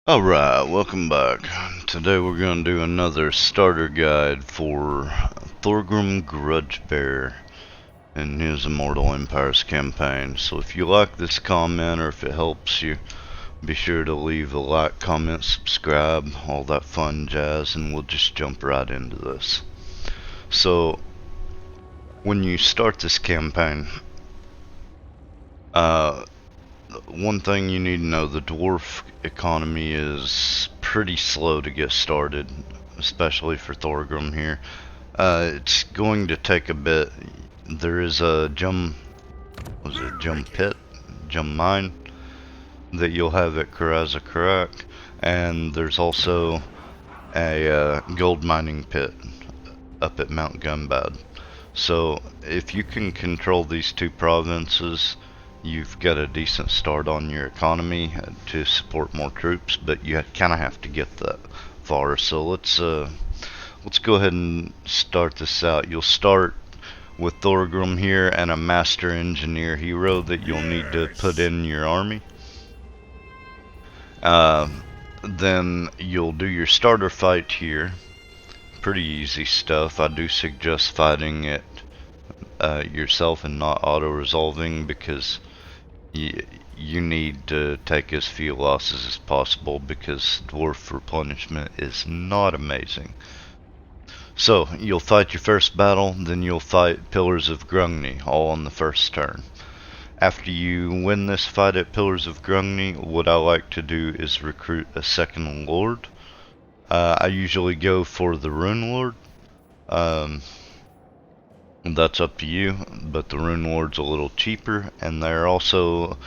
Alright, welcome back. Today we're going to do another starter guide for Thorgrim Grudgebearer in his Immortal Empires campaign. So if you like this comment or if it helps you, be sure to leave a like, comment, subscribe, all that fun jazz, and we'll just jump right into this. So when you start this campaign, one thing you need to know, the dwarf economy is pretty slow to get started, especially for Thorgrim here. It's going to take a bit. There is a gem pit, gem mine that you'll have at Karazakarak, and there's also a gold mining pit up at Mount Gunbad. So if you can control these two provinces, you've got a decent start on your economy to support more troops, but you kind of have to get that far. So let's go ahead and start this out. You'll start with Thorgrim here and a master engineer hero that you'll need to put in your army. Then you'll do your starter fight here. Pretty easy stuff. I do suggest fighting it yourself and not auto-resolving, because you need to take as few losses as possible, because dwarf replenishment is not amazing. So you'll fight your first battle, then you'll fight Pillars of Grungni, all on the first turn. After you win this fight at Pillars of Grungni, what I like to do is recruit a second lord. I usually go for the Rune Lord. That's up to you, but the Rune Lord's a little cheaper, and they're also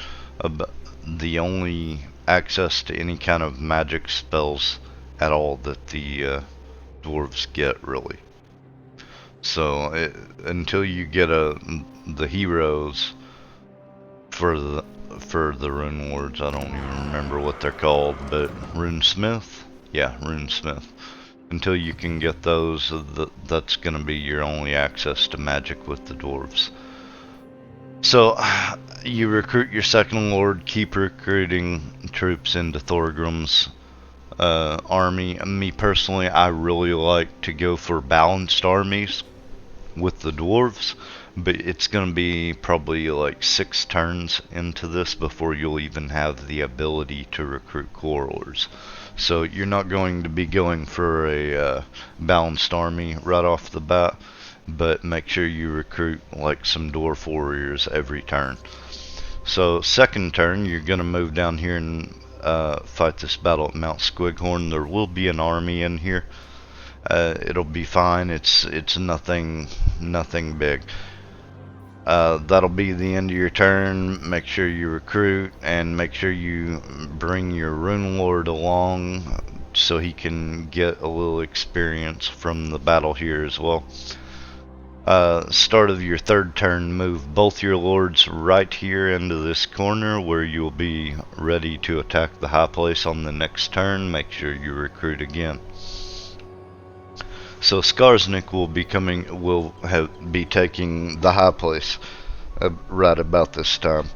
the only access to any kind of magic spells at all that the dwarves get, really. So until you get the heroes for the Rune Lords, I don't even remember what they're called, but Runesmith? Yeah, Runesmith. Until you can get those, that's going to be your only access to magic with the dwarves. So you recruit your second lord, keep recruiting troops into Thorgrim's army. Me personally, I really like to go for balanced armies with the dwarves, but it's going to be probably like 6 turns into this before you'll even have the ability to recruit quarrelers. So you're not going to be going for a balanced army right off the bat, but make sure you recruit like some dwarf warriors every turn. So second turn, you're going to move down here and fight this battle at Mount Squighorn. There will be an army in here. It'll be fine. It's nothing big. That'll be the end of your turn. Make sure you recruit, and make sure you bring your Rune Lord along so he can get a little experience from the battle here as well. Start of your third turn, move both your lords right here into this corner where you'll be ready to attack the high place on the next turn. Make sure you recruit again. So Skarsnik will be taking the high place right about this time.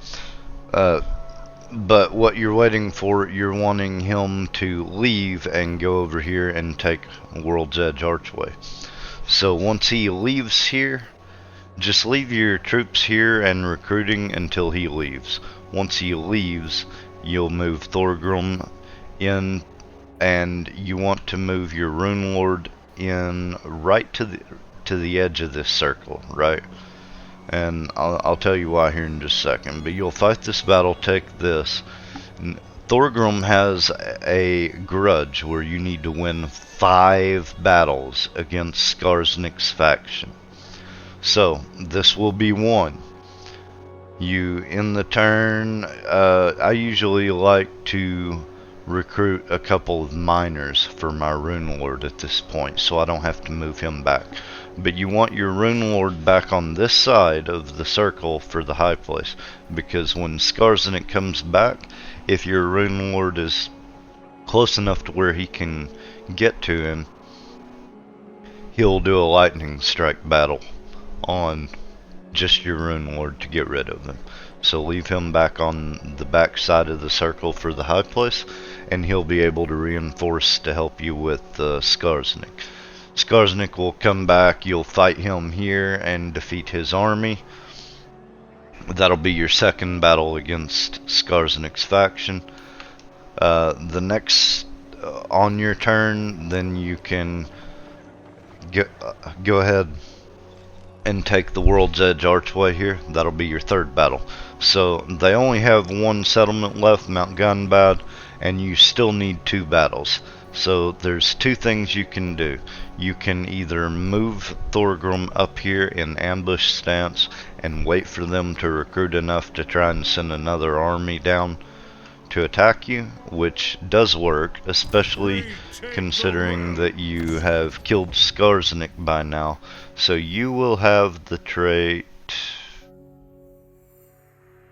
But what you're waiting for, you're wanting him to leave and go over here and take World's Edge Archway. So once he leaves here, just leave your troops here and recruiting until he leaves. Once he leaves, you'll move Thorgrim in, and you want to move your Rune Lord in right to the edge of this circle, right? And I'll tell you why here in just a second. But you'll fight this battle, take this. Thorgrim has a grudge where you need to win 5 battles against Skarsnik's faction. So this will be one. You in the turn, I usually like to recruit a couple of miners for my Rune Lord at this point, so I don't have to move him back. But you want your Rune Lord back on this side of the circle for the high place, because when Skarsnik comes back, if your Rune Lord is close enough to where he can get to him, he'll do a lightning strike battle on just your Rune Lord to get rid of him. So leave him back on the back side of the circle for the high place, and he'll be able to reinforce to help you with Skarsnik. Skarsnik will come back, you'll fight him here and defeat his army. That'll be your second battle against Skarsnik's faction. The next on your turn, then you can go ahead and take the World's Edge Archway here. That'll be your third battle. So they only have one settlement left, Mount Gunbad, and you still need 2 battles. So there's 2 things you can do. You can either move Thorgrim up here in ambush stance and wait for them to recruit enough to try and send another army down to attack you, which does work, especially considering that you have killed Skarsnik by now. So you will have the trait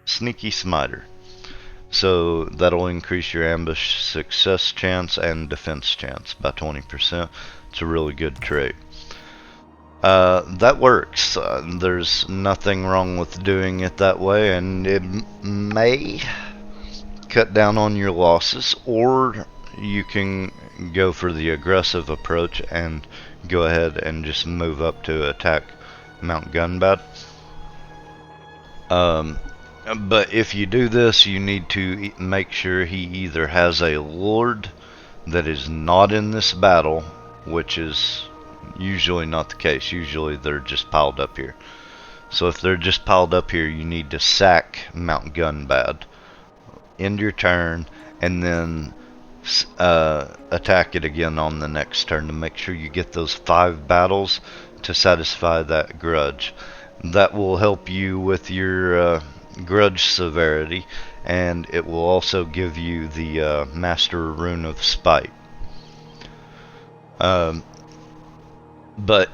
Sneaky Smiter. So that'll increase your ambush success chance and defense chance by 20%. It's a really good trait. That works. There's nothing wrong with doing it that way, and it may cut down on your losses, or you can go for the aggressive approach and go ahead and just move up to attack Mount Gunbad. But if you do this, you need to make sure he either has a lord that is not in this battle, which is usually not the case. Usually they're just piled up here. So if they're just piled up here, you need to sack Mount Gunbad, end your turn, and then attack it again on the next turn to make sure you get those 5 battles to satisfy that grudge. That will help you with your grudge severity, and it will also give you the Master Rune of Spite. But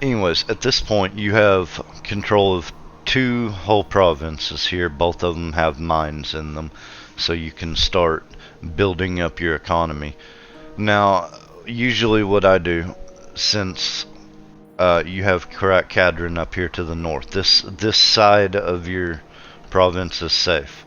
anyways, at this point you have control of 2 whole provinces here. Both of them have mines in them, so you can start building up your economy. Now, usually what I do, since you have Karak Kadrin up here to the north, this side of your province is safe.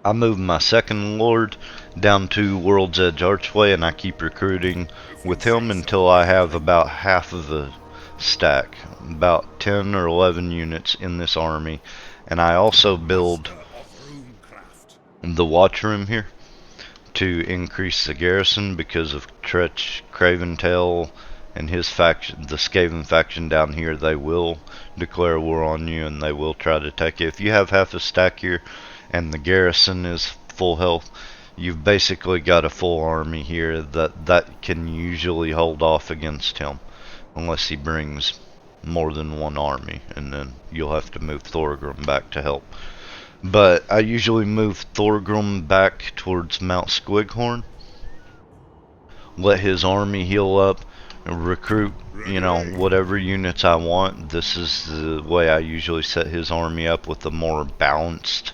I move my second lord down to World's Edge Archway, and I keep recruiting with him until I have about half of a stack, about 10 or 11 units in this army. And I also build the watch room here to increase the garrison, because of Tretch Craventail and his faction, the Skaven faction down here. They will declare war on you, and they will try to take you. If you have half a stack here and the garrison is full health, you've basically got a full army here that can usually hold off against him, unless he brings more than one army, and then you'll have to move Thorgrim back to help. But I usually move Thorgrim back towards Mount Squighorn, let his army heal up, recruit, whatever units I want. This is the way I usually set his army up, with a more balanced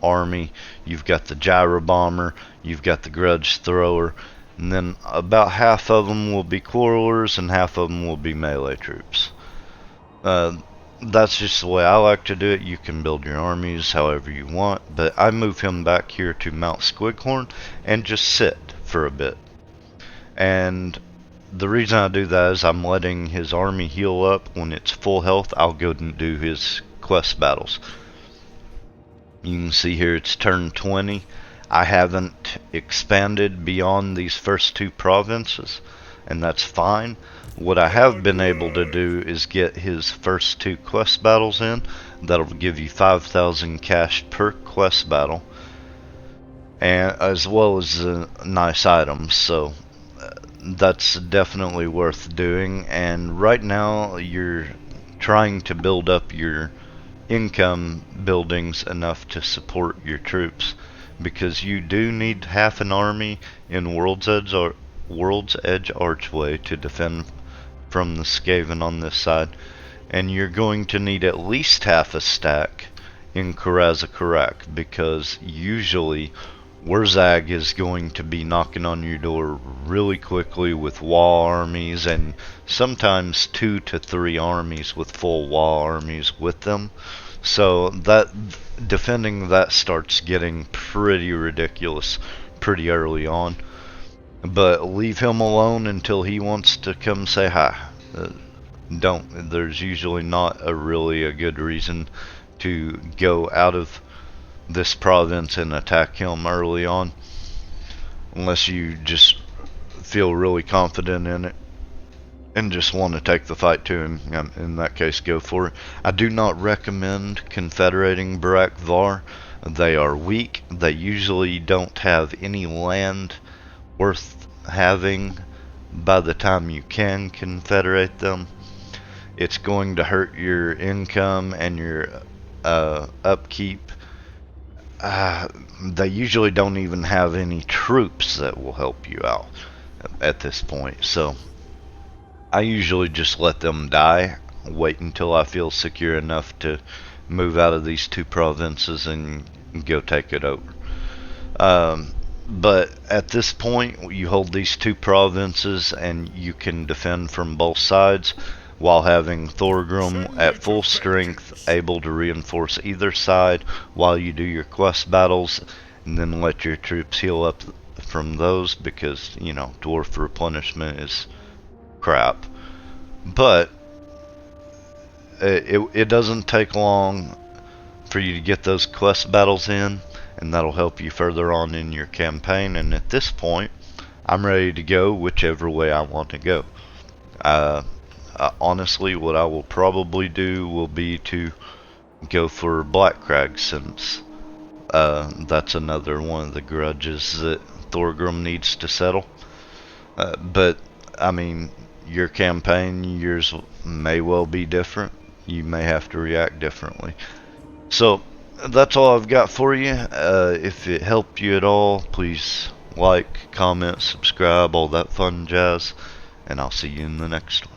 army. You've got the gyro bomber, you've got the grudge thrower, and then about half of them will be quarrelers and half of them will be melee troops. That's just the way I like to do it. You can build your armies however you want, but I move him back here to Mount Squighorn and just sit for a bit. And the reason I do that is I'm letting his army heal up. When it's full health, I'll go and do his quest battles. You can see here it's turn 20. I haven't expanded beyond these first 2 provinces, and that's fine. What I have been able to do is get his first 2 quest battles in. That'll give you 5,000 cash per quest battle, and as well as nice items. So that's definitely worth doing. And right now you're trying to build up your income buildings enough to support your troops, because you do need half an army in World's Edge Archway to defend from the Skaven on this side, and you're going to need at least half a stack in Karak, because usually Wurzag is going to be knocking on your door really quickly with wall armies, and sometimes 2 to 3 armies with full wall armies with them. So that defending that starts getting pretty ridiculous pretty early on. But leave him alone until he wants to come say hi. Don't. There's usually not a good reason to go out of this province and attack him early on, unless you just feel really confident in it and just want to take the fight to him. In that case, go for it. I do not recommend confederating Barak Var. They are weak. They usually don't have any land worth having by the time you can confederate them. It's going to hurt your income and your upkeep. They usually don't even have any troops that will help you out at this point. So I usually just let them die, wait until I feel secure enough to move out of these two provinces and go take it over. But at this point, you hold these two provinces and you can defend from both sides while having Thorgrim at full strength, able to reinforce either side while you do your quest battles, and then let your troops heal up from those because, you know, dwarf replenishment is crap. But it doesn't take long for you to get those quest battles in, and that'll help you further on in your campaign. And at this point, I'm ready to go whichever way I want to go. Honestly, what I will probably do will be to go for Black Crag, since that's another one of the grudges that Thorgrim needs to settle. But I mean, your campaign, yours may well be different. You may have to react differently. So that's all I've got for you. If it helped you at all, please like, comment, subscribe, all that fun jazz, and I'll see you in the next one.